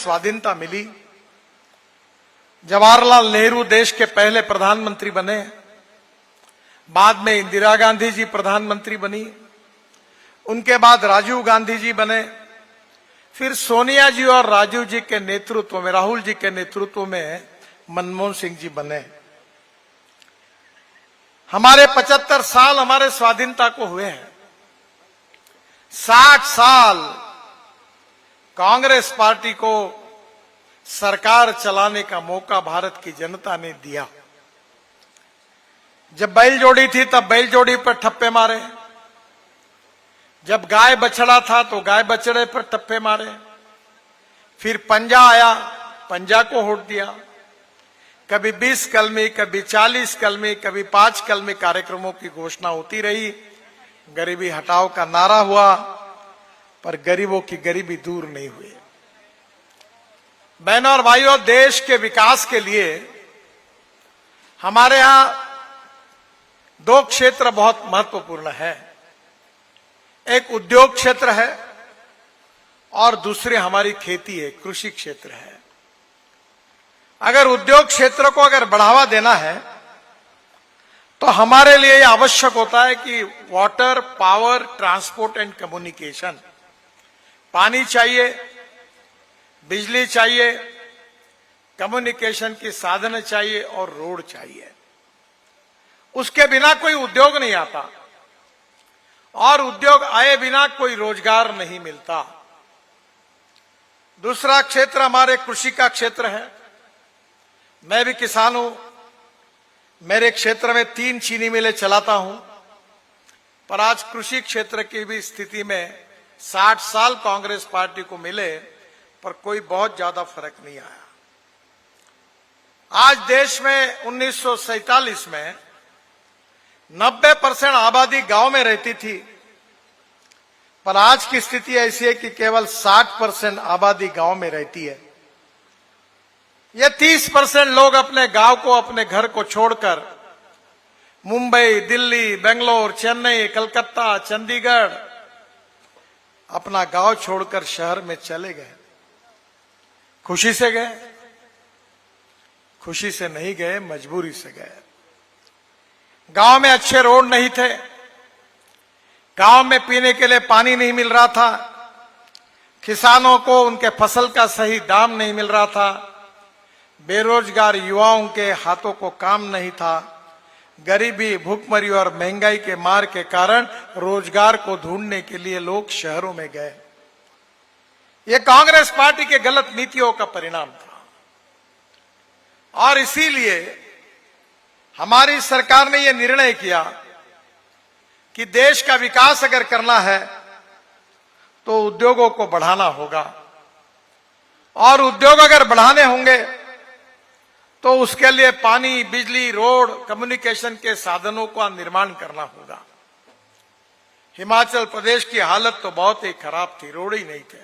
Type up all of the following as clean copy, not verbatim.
स्वाधीनता मिली, जवाहरलाल नेहरू देश के पहले प्रधानमंत्री बने, बाद में इंदिरा गांधी जी प्रधानमंत्री बनी, उनके बाद राजीव गांधी जी बने, फिर सोनिया जी और राजीव जी के नेतृत्व में, राहुल जी के नेतृत्व में मनमोहन सिंह जी बने। हमारे 75 साल हमारे स्वाधीनता को हुए हैं। 60 साल कांग्रेस पार्टी को सरकार चलाने का मौका भारत की जनता ने दिया। जब बैलजोड़ी थी तब बैलजोड़ी पर ठप्पे मारे, जब गाय बछड़ा था तो गाय बछड़े पर ठप्पे मारे, फिर पंजा आया, पंजा को वोट दिया। कभी 20 कलमी, कभी 40 कलमी, कभी 5 कलमी कार्यक्रमों की घोषणा होती रही। गरीबी हटाओ का नारा हुआ, पर गरीबों की गरीबी दूर नहीं हुई। बहनों और भाइयों, देश के विकास के लिए हमारे यहां 2 क्षेत्र बहुत महत्वपूर्ण है। एक उद्योग क्षेत्र है और दूसरे हमारी खेती है, कृषि क्षेत्र है। अगर उद्योग क्षेत्र को अगर बढ़ावा देना है तो हमारे लिए यह आवश्यक होता है कि water, power, transport and communication, पानी चाहिए, बिजली चाहिए, कम्युनिकेशन की साधन चाहिए और रोड चाहिए। उसके बिना कोई उद्योग नहीं आता और उद्योग आए बिना कोई रोजगार नहीं मिलता। दूसरा क्षेत्र हमारे कृषि का क्षेत्र है। मैं भी किसान हूं। मेरे क्षेत्र में 3 चीनी मिलें चलाता हूं, पर आज कृषि क्षेत्र की भी स्थिति में 60 साल कांग्रेस पार्टी को मिले पर कोई बहुत ज्यादा फर्क नहीं आया। आज देश में 1947 में 90% आबादी गांव में रहती थी, पर आज की स्थिति ऐसी है कि केवल 60% आबादी गांव में रहती है। ये 30% लोग अपने गांव को, अपने घर को छोड़कर मुंबई, दिल्ली, बेंगलोर, चेन्नई, कलकत्ता, चंडीगढ़ अपना गांव छोड़कर शहर में चले गए। खुशी से गए? खुशी से नहीं गए, मजबूरी से गए। गांव में अच्छे रोड नहीं थे, गांव में पीने के लिए पानी नहीं मिल रहा था, किसानों को उनके फसल का सही दाम नहीं मिल रहा था, बेरोजगार युवाओं के हाथों को काम नहीं था। गरीबी, भूखमरी और महंगाई के मार के कारण रोजगार को ढूंढने के लिए लोग शहरों में गए। यह कांग्रेस पार्टी के गलत नीतियों का परिणाम था और इसीलिए हमारी सरकार ने यह निर्णय किया कि देश का विकास अगर करना है तो उद्योगों को बढ़ाना होगा और उद्योग अगर बढ़ाने होंगे तो उसके लिए पानी, बिजली, रोड, कम्युनिकेशन के साधनों का निर्माण करना होगा। हिमाचल प्रदेश की हालत तो बहुत ही खराब थी, रोड ही नहीं थे।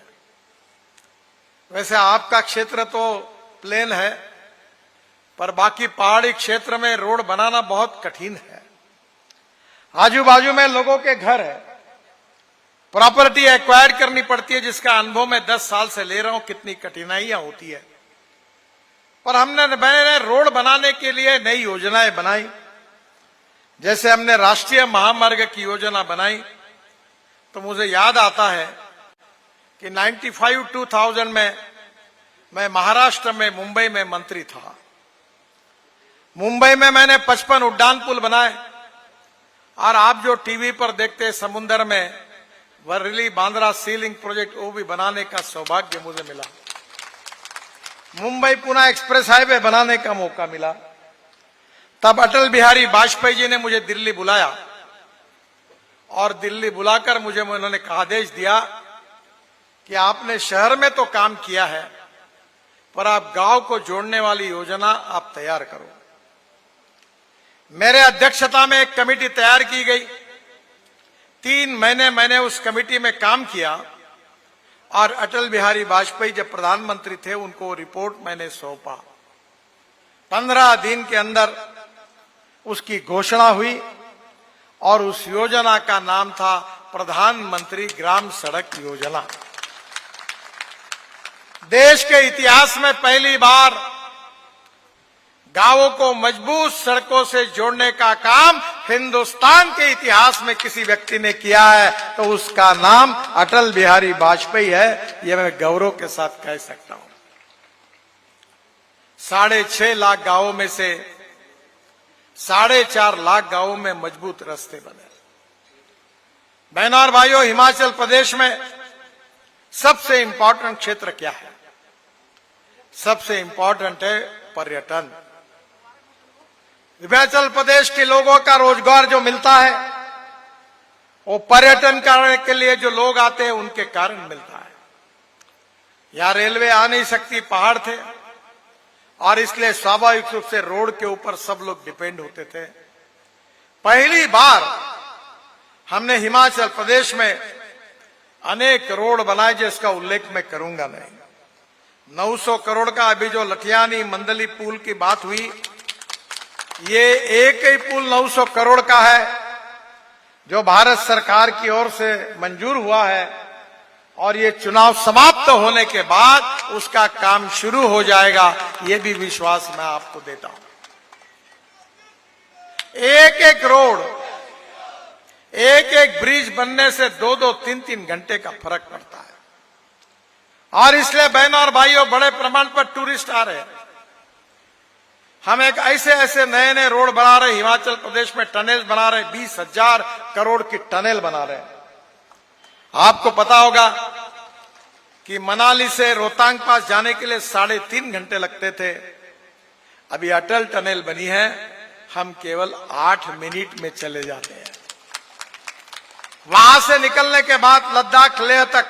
वैसे आपका क्षेत्र तो प्लेन है, पर बाकी पहाड़ी क्षेत्र में रोड बनाना बहुत कठिन है। आजू बाजू में लोगों के घर है, प्रॉपर्टी एक्वायर करनी पड़ती है, जिसका अनुभव मैं 10 साल से ले रहा हूं कितनी कठिनाइयां होती है। पर मैंने रोड बनाने के लिए नई योजनाएं बनाई। जैसे हमने राष्ट्रीय महामार्ग की योजना बनाई, तो मुझे याद आता है कि 95-2000 में मैं महाराष्ट्र में, मुंबई में मंत्री था। मुंबई में मैंने 55 उड्डान पुल बनाए और आप जो टीवी पर देखते समुद्र में वर्ली बांद्रा सी लिंक प्रोजेक्ट, वो भी बनाने का सौभाग्य मुझे मिला। मुंबई पुणे एक्सप्रेस हाईवे बनाने का मौका मिला। तब अटल बिहारी वाजपेयी जी ने मुझे दिल्ली बुलाया और दिल्ली बुलाकर मुझे उन्होंने आदेश दिया कि आपने शहर में तो काम किया है, पर आप गांव को जोड़ने वाली योजना आप तैयार करो। मेरे अध्यक्षता में एक कमेटी तैयार की गई। 3 महीने मैंने उस कमेटी में काम किया और अटल बिहारी वाजपेयी जब प्रधानमंत्री थे उनको रिपोर्ट मैंने सौंपा। 15 दिन के अंदर उसकी घोषणा हुई और उस योजना का नाम था प्रधानमंत्री ग्राम सड़क योजना। देश के इतिहास में पहली बार गांवों को मजबूत सड़कों से जोड़ने का काम हिंदुस्तान के इतिहास में किसी व्यक्ति ने किया है तो उसका नाम अटल बिहारी वाजपेयी है। यह मैं गौरव के साथ कह सकता हूं। 6.5 लाख गांवों में से 4.5 लाख गांवों में मजबूत रास्ते बने। बहनों और भाइयों, हिमाचल प्रदेश में सबसे इंपॉर्टेंट क्षेत्र क्या है? सबसे इंपॉर्टेंट है पर्यटन। हिमाचल प्रदेश के लोगों का रोजगार जो मिलता है वो पर्यटन करने के लिए जो लोग आते हैं उनके कारण मिलता है। यहां रेलवे आ नहीं सकती, पहाड़ थे, और इसलिए स्वाभाविक रूप से रोड के ऊपर सब लोग डिपेंड होते थे। पहली बार हमने हिमाचल प्रदेश में अनेक रोड बनाए जिसका उल्लेख मैं करूंगा नहीं। 900 करोड़ का अभी जो लठियानी मंदली पुल की बात हुई, ये एक ही पुल 900 करोड़ का है जो भारत सरकार की ओर से मंजूर हुआ है, और ये चुनाव समाप्त होने के बाद उसका काम शुरू हो जाएगा, ये भी विश्वास मैं आपको देता हूं। एक एक रोड, एक एक ब्रिज बनने से 2-2, 3-3 घंटे का फर्क पड़ता है, और इसलिए बहनों और भाइयों बड़े प्रमाण पर टूरिस्ट आ रहे हैं। हम एक ऐसे नए नए रोड बना रहे, हिमाचल प्रदेश में टनल बना रहे, 20,000 करोड़ की टनल बना रहे हैं। आपको पता होगा कि मनाली से रोहतांग पास जाने के लिए 3.5 घंटे लगते थे। अभी अटल टनल बनी है, हम केवल 8 मिनट में चले जाते हैं। वहां से निकलने के बाद लद्दाख लेह तक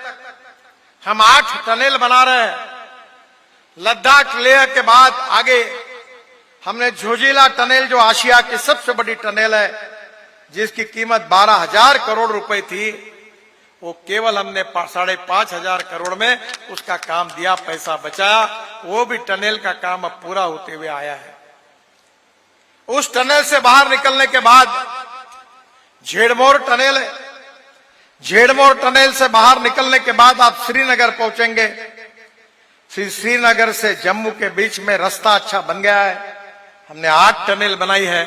हम 8 टनल बना रहे हैं। लद्दाख लेह के बाद आगे हमने झोजिला टनल, जो आशिया की सबसे बड़ी टनल है, जिसकी कीमत 12,000 करोड़ रुपए थी, वो केवल हमने 5,500 करोड़ में उसका काम दिया, पैसा बचाया। वो भी टनल का काम अब पूरा होते हुए आया है। उस टनल से बाहर निकलने के बाद झेड़मोर टनल है। झेड़मोर टनल से बाहर निकलने के बाद आप श्रीनगर पहुंचेंगे। श्रीनगर से जम्मू के बीच में रास्ता अच्छा बन गया है, हमने 8 टनल बनाई है।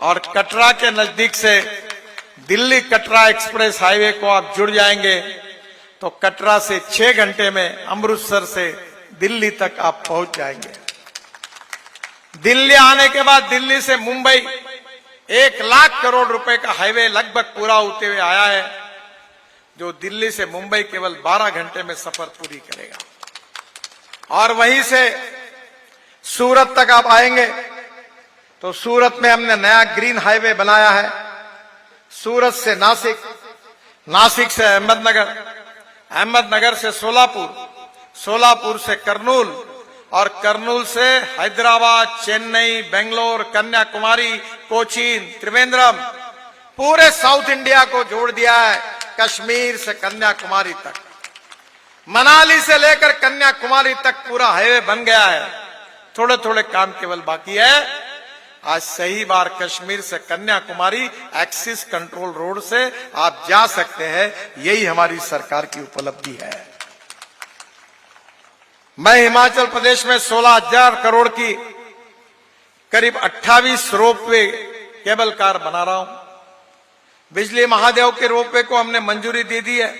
और कटरा के नजदीक से दिल्ली कटरा एक्सप्रेस हाईवे को आप जुड़ जाएंगे तो कटरा से 6 घंटे में अमृतसर से दिल्ली तक आप पहुंच जाएंगे। दिल्ली आने के बाद दिल्ली से मुंबई 1 लाख करोड़ रुपए का हाईवे लगभग पूरा होते हुए आया है, जो दिल्ली से मुंबई केवल 12 घंटे में सफर पूरी करेगा। और वहीं से सूरत तक आप आएंगे तो सूरत में हमने नया ग्रीन हाईवे बनाया है। सूरत से नासिक, नासिक से अहमदनगर, अहमदनगर से सोलापुर, सोलापुर से करनूल, और करनूल से हैदराबाद, चेन्नई, बेंगलोर, कन्याकुमारी, कोचीन, त्रिवेंद्रम, पूरे साउथ इंडिया को जोड़ दिया है। कश्मीर से कन्याकुमारी तक, मनाली से लेकर कन्याकुमारी तक पूरा हाईवे बन गया है। थोड़े थोड़े काम केवल बाकी है। आज सही बार कश्मीर से कन्याकुमारी एक्सिस कंट्रोल रोड से आप जा सकते हैं। यही हमारी सरकार की उपलब्धि है। मैं हिमाचल प्रदेश में 16,000 करोड़ की करीब 28 रोपवे केबल कार बना रहा हूं। बिजली महादेव के रोपवे को हमने मंजूरी दे दी है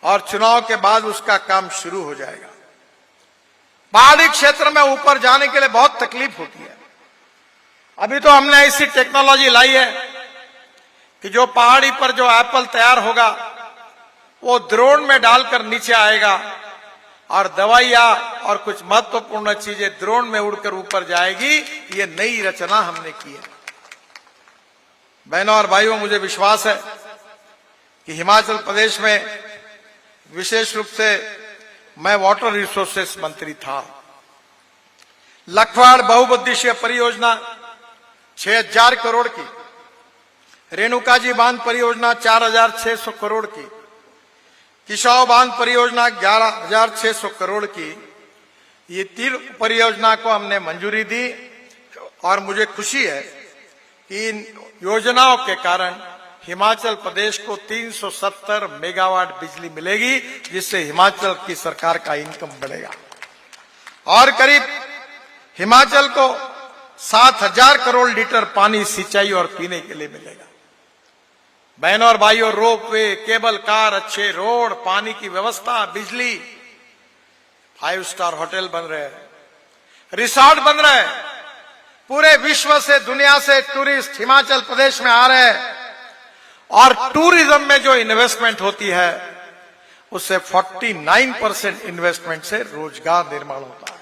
और चुनाव के बाद उसका काम शुरू हो जाएगा। पहाड़ी क्षेत्र में ऊपर जाने के लिए बहुत तकलीफ होती है। अभी तो हमने ऐसी टेक्नोलॉजी लाई है कि जो पहाड़ी पर जो एप्पल तैयार होगा वो ड्रोन में डालकर नीचे आएगा, और दवाइयां और कुछ महत्वपूर्ण चीजें ड्रोन में उड़कर ऊपर जाएगी। ये नई रचना हमने की है। बहनों और भाइयों, मुझे विश्वास है कि हिमाचल प्रदेश में विशेष रूप से मैं वाटर रिसोर्सेस मंत्री था। लखवाड़ बहुउद्देशीय परियोजना 6,000 करोड़ की, रेणुकाजी बांध परियोजना 4,600 करोड़ की, किशाव बांध परियोजना 11,600 करोड़ की, ये 3 परियोजना को हमने मंजूरी दी। और मुझे खुशी है कि इन योजनाओं के कारण हिमाचल प्रदेश को 370 मेगावाट बिजली मिलेगी, जिससे हिमाचल की सरकार का इनकम बढ़ेगा और करीब हिमाचल को 7,000 करोड़ लीटर पानी सिंचाई और पीने के लिए मिलेगा। बहनों और भाइयों, रोपवे, केबल कार, अच्छे रोड, पानी की व्यवस्था, बिजली, 5 स्टार होटल बन रहे हैं, रिसोर्ट बन रहे हैं। पूरे विश्व से, दुनिया से टूरिस्ट हिमाचल प्रदेश में आ रहे हैं और टूरिज्म में जो इन्वेस्टमेंट होती है उससे 49% इन्वेस्टमेंट से रोजगार निर्माण होता है।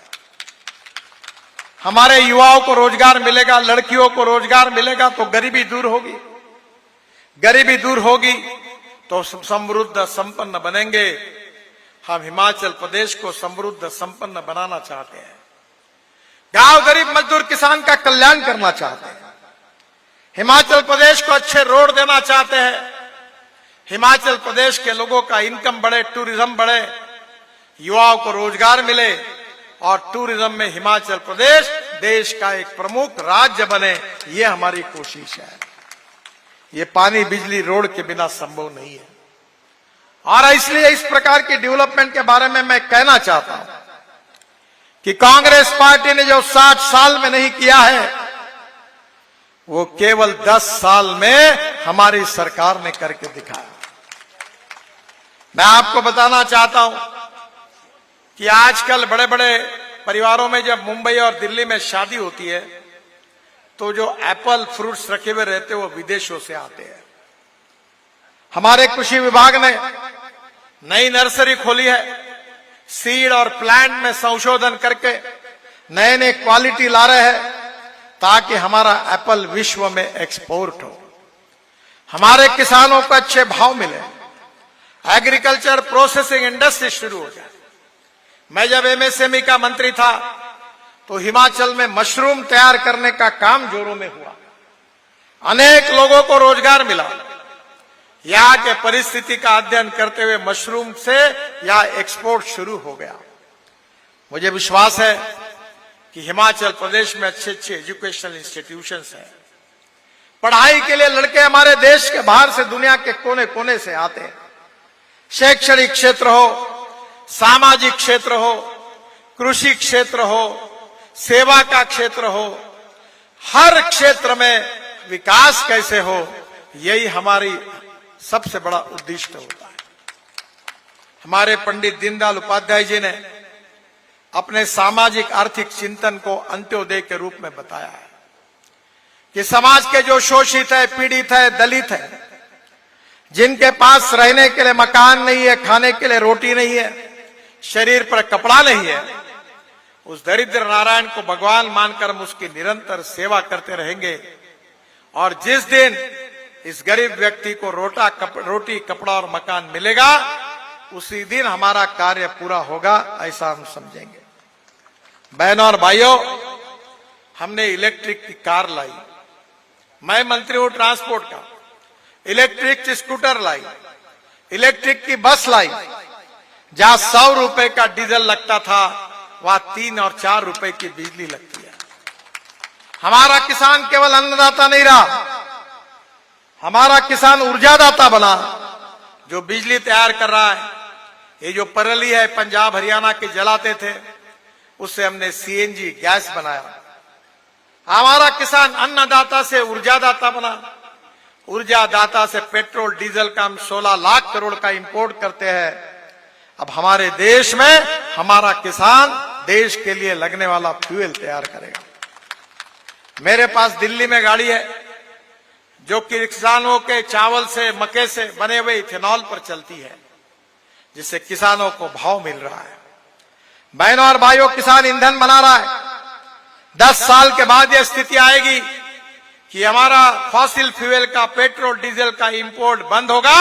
हमारे युवाओं को रोजगार मिलेगा, लड़कियों को रोजगार मिलेगा तो गरीबी दूर होगी। गरीबी दूर होगी तो समृद्ध संपन्न बनेंगे। हम हिमाचल प्रदेश को समृद्ध संपन्न बनाना चाहते हैं। गांव, गरीब, मजदूर, किसान का कल्याण करना चाहते हैं। हिमाचल प्रदेश को अच्छे रोड देना चाहते हैं। हिमाचल प्रदेश के लोगों का इनकम बढ़े, टूरिज्म बढ़े, युवाओं को रोजगार मिले और टूरिज्म में हिमाचल प्रदेश देश का एक प्रमुख राज्य बने, ये हमारी कोशिश है। ये पानी, बिजली, रोड के बिना संभव नहीं है और इसलिए इस प्रकार की डेवलपमेंट के बारे में मैं कहना चाहता हूं कि कांग्रेस पार्टी ने जो 60 साल में नहीं किया है, वो केवल 10 साल में हमारी सरकार ने करके दिखाया। मैं आपको बताना चाहता हूं कि आजकल बड़े बड़े परिवारों में जब मुंबई और दिल्ली में शादी होती है तो जो एप्पल फ्रूट्स रखे हुए रहते हैं वो विदेशों से आते हैं। हमारे कृषि विभाग ने नई नर्सरी खोली है, सीड और प्लांट में संशोधन करके नए नए क्वालिटी ला रहे हैं ताकि हमारा एप्पल विश्व में एक्सपोर्ट हो, हमारे किसानों को अच्छे भाव मिले, एग्रीकल्चर प्रोसेसिंग इंडस्ट्री शुरू हो जाए। मैं जब एमएसएमई का मंत्री था तो हिमाचल में मशरूम तैयार करने का काम जोरों में हुआ, अनेक लोगों को रोजगार मिला। यहाँ के परिस्थिति का अध्ययन करते हुए मशरूम से यहाँ एक्सपोर्ट शुरू हो गया। मुझे विश्वास है कि हिमाचल प्रदेश में अच्छे अच्छे एजुकेशनल इंस्टीट्यूशंस हैं। पढ़ाई के लिए लड़के हमारे देश के बाहर से, दुनिया के कोने कोने से आते हैं। शैक्षणिक क्षेत्र हो, सामाजिक क्षेत्र हो, कृषि क्षेत्र हो, सेवा का क्षेत्र हो, हर क्षेत्र में विकास कैसे हो, यही हमारी सबसे बड़ा उद्देश्य होता है। हमारे पंडित दीनदयाल उपाध्याय जी ने अपने सामाजिक आर्थिक चिंतन को अंत्योदय के रूप में बताया है कि समाज के जो शोषित है, पीड़ित है, दलित है, जिनके पास रहने के लिए मकान नहीं है, खाने के लिए रोटी नहीं है, शरीर पर कपड़ा नहीं है, उस दरिद्र नारायण को भगवान मानकर हम उसकी निरंतर सेवा करते रहेंगे। और जिस दिन इस गरीब व्यक्ति को रोटी, कपड़ा और मकान मिलेगा, उसी दिन हमारा कार्य पूरा होगा, ऐसा हम समझेंगे। बहनों और भाइयों, हमने इलेक्ट्रिक की कार लाई, मैं मंत्री हूं ट्रांसपोर्ट का, इलेक्ट्रिक स्कूटर लाई, इलेक्ट्रिक की बस लाई। जहां 100 रुपए का डीजल लगता था वहां 3 और 4 रुपए की बिजली लगती है। हमारा किसान केवल अन्नदाता नहीं रहा, हमारा किसान ऊर्जादाता बना, जो बिजली तैयार कर रहा है। ये जो पराली है पंजाब हरियाणा के जलाते थे, उससे हमने सीएनजी गैस बनाया। हमारा किसान अन्नदाता से ऊर्जादाता बना, ऊर्जादाता से पेट्रोल डीजल का हम 16 लाख करोड़ का इंपोर्ट करते हैं। अब हमारे देश में हमारा किसान देश के लिए लगने वाला फ्यूल तैयार करेगा। मेरे पास दिल्ली में गाड़ी है जो कि किसानों के चावल से, मक्के से बने हुए इथेनॉल पर चलती है, जिससे किसानों को भाव मिल रहा है। बहनों और भाइयों, किसान ईंधन बना रहा है। 10 साल के बाद यह स्थिति आएगी कि हमारा फॉसिल फ्यूल का, पेट्रोल डीजल का इंपोर्ट बंद होगा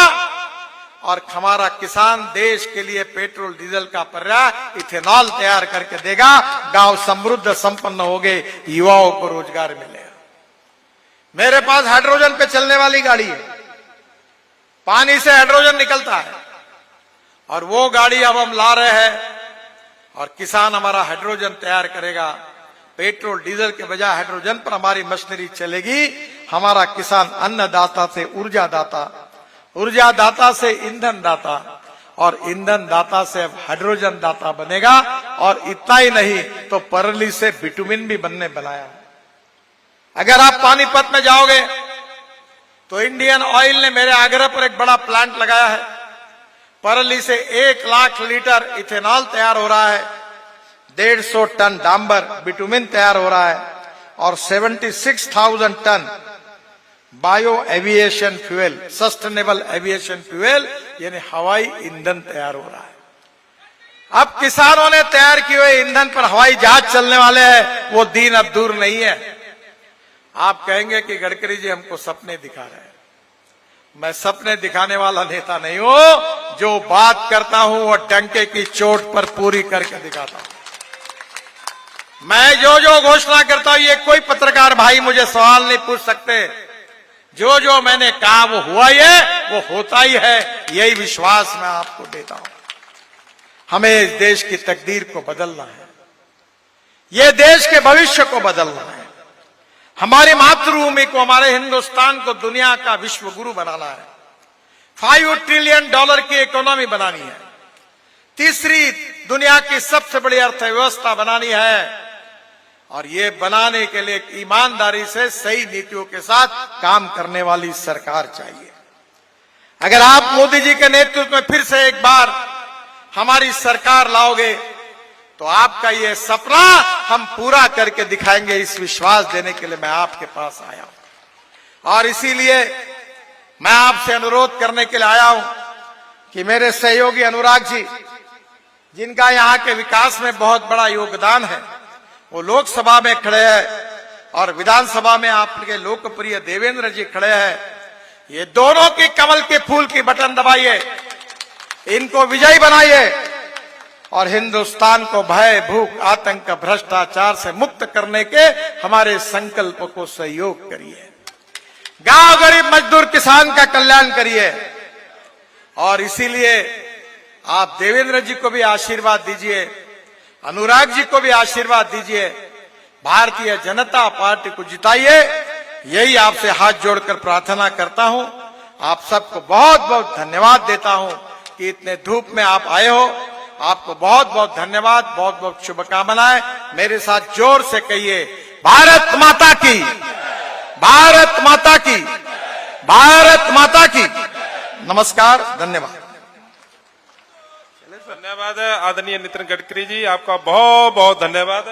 और हमारा किसान देश के लिए पेट्रोल डीजल का पर्याय इथेनॉल तैयार करके देगा। गांव समृद्ध संपन्न हो गए, युवाओं को रोजगार मिलेगा। मेरे पास हाइड्रोजन पे चलने वाली गाड़ी है, पानी से हाइड्रोजन निकलता है और वो गाड़ी अब हम ला रहे हैं और किसान हमारा हाइड्रोजन तैयार करेगा। पेट्रोल डीजल के बजाय हाइड्रोजन पर हमारी मशीनरी चलेगी। हमारा किसान अन्नदाता से ऊर्जा दाता, ऊर्जा दाता से ईंधन दाता और ईंधन दाता से अब हाइड्रोजन दाता बनेगा। और इतना ही नहीं तो परली से बिटुमिन भी बनाया। अगर आप पानीपत में जाओगे तो इंडियन ऑयल ने मेरे आग्रह पर एक बड़ा प्लांट लगाया है। परली से 1 लाख लीटर इथेनॉल तैयार हो रहा है, 150 टन डांबर बिटुमिन तैयार हो रहा है और 76,000 ton bio aviation fuel, sustainable aviation fuel यानी हवाई ईंधन तैयार हो रहा है। अब किसानों ने तैयार किए हुए ईंधन पर हवाई जहाज चलने वाले हैं, वो दिन अब दूर नहीं है। आप कहेंगे कि गडकरी जी हमको सपने दिखा रहे हैं। मैं सपने दिखाने वाला नेता नहीं हूं, जो बात करता हूं वो डंके की चोट पर पूरी करके दिखाता हूं। मैं जो घोषणा करता हूं, ये कोई पत्रकार भाई मुझे सवाल नहीं पूछ सकते। जो मैंने कहा वो हुआ ही है, वो होता ही है, यही विश्वास मैं आपको देता हूं। हमें इस देश की तकदीर को बदलना है, ये देश के भविष्य को बदलना है, हमारी मातृभूमि को, हमारे हिंदुस्तान को दुनिया का विश्व गुरु बनाना है, $5 ट्रिलियन की इकोनॉमी बनानी है, तीसरी दुनिया की सबसे बड़ी अर्थव्यवस्था बनानी है। और ये बनाने के लिए ईमानदारी से सही नीतियों के साथ काम करने वाली सरकार चाहिए। अगर आप मोदी जी के नेतृत्व में फिर से एक बार हमारी सरकार लाओगे तो आपका ये सपना हम पूरा करके दिखाएंगे, इस विश्वास देने के लिए मैं आपके पास आया हूं। और इसीलिए मैं आपसे अनुरोध करने के लिए आया हूं कि मेरे सहयोगी अनुराग जी, जिनका यहां के विकास में बहुत बड़ा योगदान है, वो लोकसभा में खड़े हैं और विधानसभा में आपके लोकप्रिय देवेंद्र जी खड़े हैं। ये दोनों की कमल के फूल की बटन दबाइए, इनको विजयी बनाइए और हिंदुस्तान को भय, भूख, आतंक, भ्रष्टाचार से मुक्त करने के हमारे संकल्प को सहयोग करिए। गांव गरीब मजदूर किसान का कल्याण करिए। और इसीलिए आप देवेंद्र जी को भी आशीर्वाद दीजिए, अनुराग जी को भी आशीर्वाद दीजिए, भारतीय जनता पार्टी को जिताइए। यही आपसे हाथ जोड़कर प्रार्थना करता हूं। आप सबको बहुत बहुत धन्यवाद देता हूं कि इतने धूप में आप आए हो। आपको बहुत बहुत धन्यवाद, बहुत बहुत शुभकामनाएं। मेरे साथ जोर से कहिए, भारत माता की, भारत माता की, भारत माता की। नमस्कार, धन्यवाद। धन्यवाद आदरणीय नितिन गडकरी जी, आपका बहुत बहुत धन्यवाद।